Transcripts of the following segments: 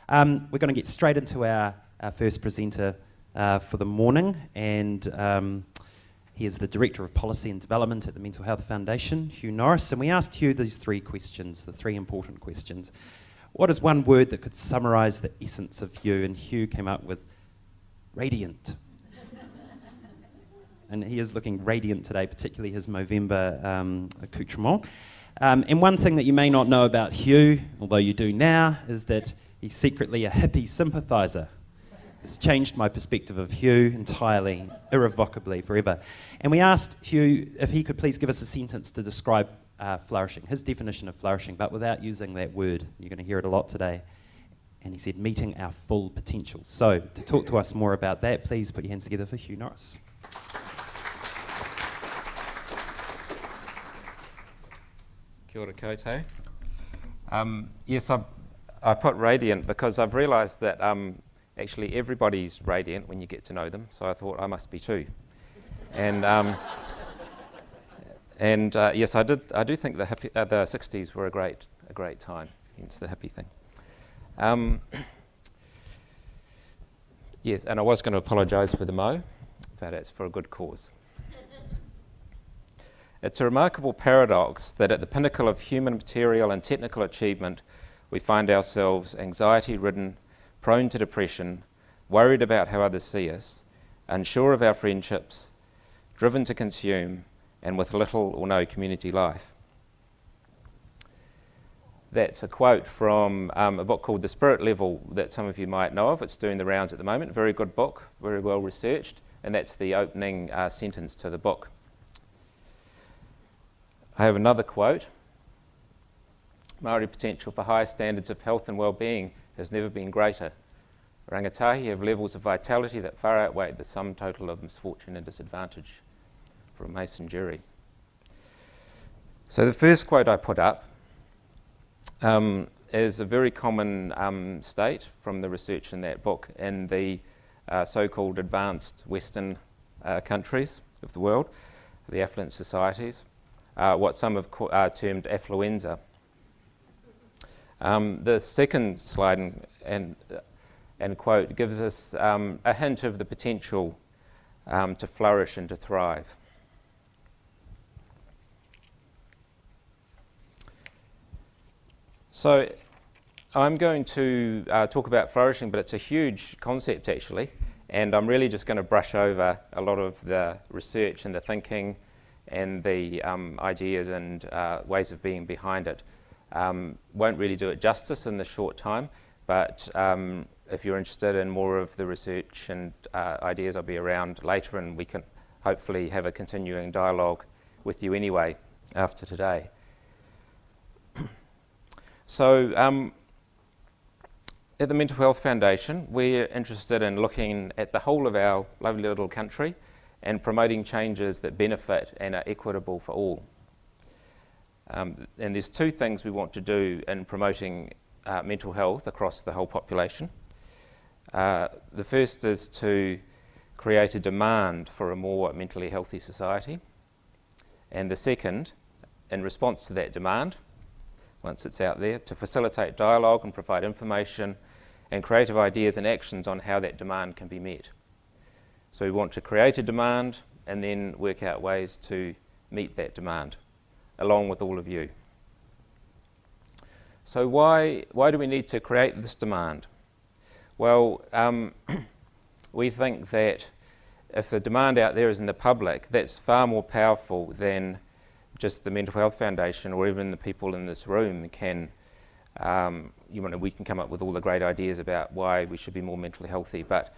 We're going to get straight into our first presenter for the morning, and he is the Director of Policy and Development at the Mental Health Foundation, Hugh Norris, and we asked Hugh these three questions, the three important questions. What is one word that could summarise the essence of Hugh? And Hugh came up with radiant. And he is looking radiant today, particularly his Movember accoutrement. And one thing that you may not know about Hugh, although you do now, is that he's secretly a hippie sympathiser. It's changed my perspective of Hugh entirely, irrevocably, forever. And we asked Hugh if he could please give us a sentence to describe flourishing, his definition of flourishing, but without using that word. You're going to hear it a lot today. And he said, meeting our full potential. So, to talk to us more about that, please put your hands together for Hugh Norris. Kia ora koutou. Yes, I put radiant because I've realised that actually everybody's radiant when you get to know them, so I thought I must be too. And yes, I do think the 60s were a great time, hence the hippie thing. Yes, and I was going to apologise for the mo, but it's for a good cause. It's a remarkable paradox that at the pinnacle of human material and technical achievement, we find ourselves anxiety-ridden, prone to depression, worried about how others see us, unsure of our friendships, driven to consume, and with little or no community life. That's a quote from a book called The Spirit Level that some of you might know of. It's doing the rounds at the moment. Very good book, very well researched, and that's the opening sentence to the book. I have another quote. Māori potential for high standards of health and well-being has never been greater. Rangatahi have levels of vitality that far outweigh the sum total of misfortune and disadvantage. From Mason Jury. So the first quote I put up is a very common state from the research in that book in the so-called advanced Western countries of the world, the affluent societies. What some have termed affluenza. The second slide and quote gives us a hint of the potential to flourish and to thrive. So I'm going to talk about flourishing, but it's a huge concept actually, and I'm really just going to brush over a lot of the research and the thinking and the ideas and ways of being behind it. Won't really do it justice in this short time, but if you're interested in more of the research and ideas, I'll be around later and we can hopefully have a continuing dialogue with you anyway after today. So at the Mental Health Foundation, we're interested in looking at the whole of our lovely little country and promoting changes that benefit and are equitable for all. And there's two things we want to do in promoting mental health across the whole population. The first is to create a demand for a more mentally healthy society. And the second, in response to that demand, once it's out there, to facilitate dialogue and provide information and creative ideas and actions on how that demand can be met. So we want to create a demand and then work out ways to meet that demand, along with all of you. So why do we need to create this demand? Well, we think that if the demand out there is in the public, that's far more powerful than just the Mental Health Foundation or even the people in this room can, we can come up with all the great ideas about why we should be more mentally healthy, but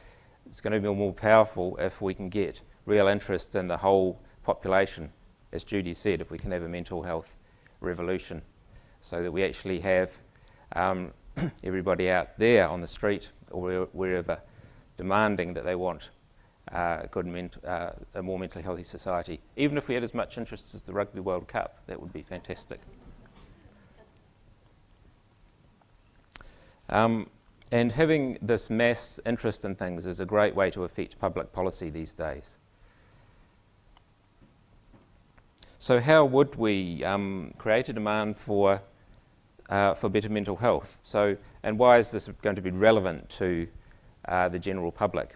it's going to be more powerful if we can get real interest in the whole population. As Judy said, if we can have a mental health revolution so that we actually have everybody out there on the street or wherever demanding that they want a more mentally healthy society. Even if we had as much interest as the Rugby World Cup, that would be fantastic. And having this mass interest in things is a great way to affect public policy these days. So how would we create a demand for for better mental health. So, and why is this going to be relevant to the general public?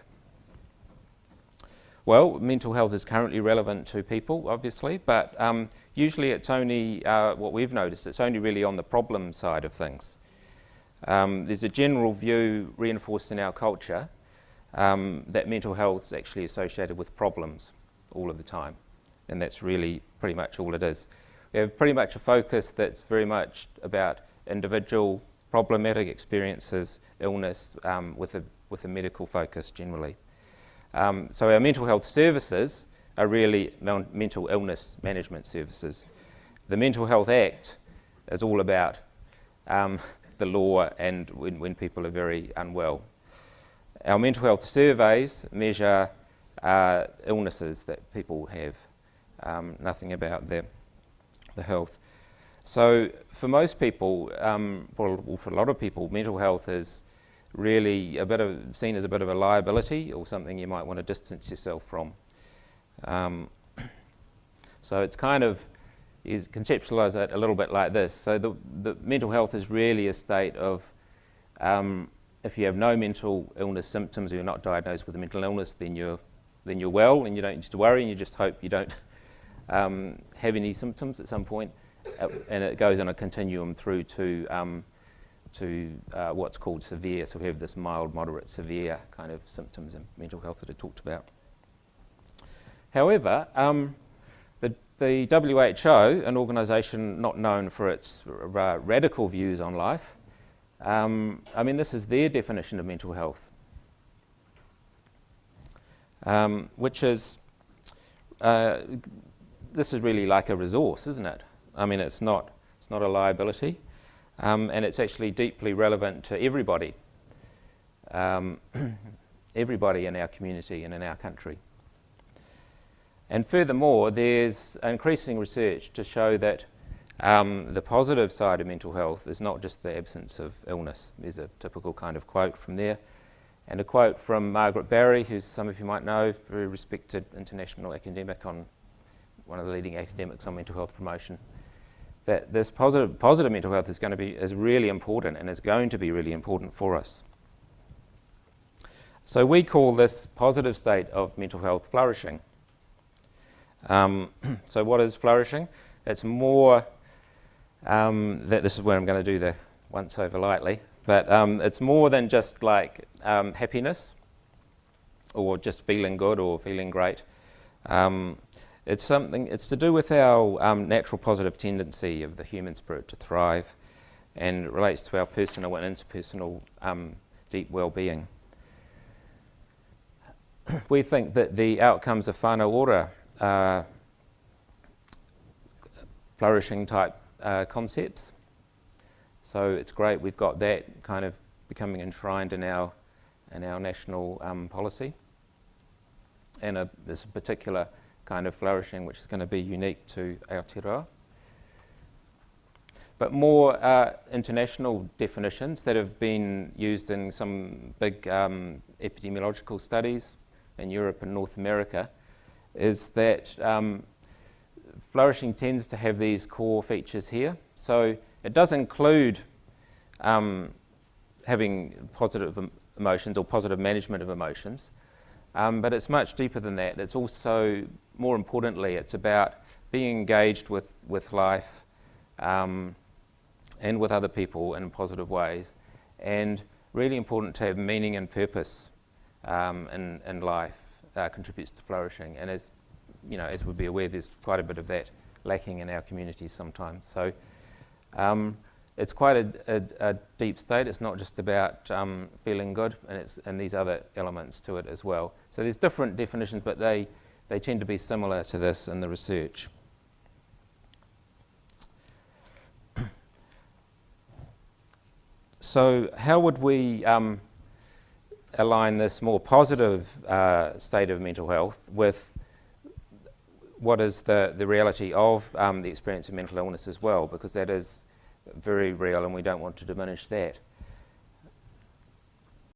Well, mental health is currently relevant to people, obviously, but usually it's only, what we've noticed, it's only really on the problem side of things. There's a general view reinforced in our culture that mental health is actually associated with problems all of the time, and that's really pretty much all it is. We have pretty much a focus that's very much about individual problematic experiences, illness, with a medical focus generally. So our mental health services are really mental illness management services. The Mental Health Act is all about the law and when people are very unwell. Our mental health surveys measure illnesses that people have, nothing about the health. So for most people, for a lot of people, mental health is really seen as a bit of a liability or something you might want to distance yourself from. So it's kind of, you conceptualise it a little bit like this. So the mental health is really a state of, if you have no mental illness symptoms or you're not diagnosed with a mental illness, then you're well and you don't need to worry, and you just hope you don't have any symptoms at some point. And it goes on a continuum through to what's called severe. So we have this mild, moderate, severe kind of symptoms in mental health that I talked about. However, the WHO, an organisation not known for its radical views on life, I mean, this is their definition of mental health, which is, this is really like a resource, isn't it? I mean, it's not a liability. And it's actually deeply relevant to everybody, everybody in our community and in our country. And furthermore, there's increasing research to show that the positive side of mental health is not just the absence of illness. There's a typical kind of quote from there, and a quote from Margaret Barry, who some of you might know, very respected international academic, one of the leading academics on mental health promotion, that this positive mental health is really important and is going to be really important for us. So we call this positive state of mental health flourishing. So what is flourishing? It's more, this is where I'm going to do the once over lightly, but it's more than just like happiness or just feeling good or feeling great. It's to do with our natural positive tendency of the human spirit to thrive, and it relates to our personal and interpersonal deep well-being. We think that the outcomes of whānau ora flourishing type concepts. So it's great we've got that kind of becoming enshrined in our national policy, and there's a particular kind of flourishing which is going to be unique to Aotearoa. But more international definitions that have been used in some big epidemiological studies in Europe and North America is that flourishing tends to have these core features here. So it does include having positive emotions or positive management of emotions, but it's much deeper than that. It's also, more importantly, it's about being engaged with life and with other people in positive ways, and really important to have meaning and purpose in life contributes to flourishing. And as you know, as we'll be aware, there's quite a bit of that lacking in our communities sometimes. So it's quite a deep state. It's not just about feeling good, and these other elements to it as well. So there's different definitions, but they tend to be similar to this in the research. So how would we align this more positive state of mental health with what is the reality of the experience of mental illness as well, because that is very real and we don't want to diminish that.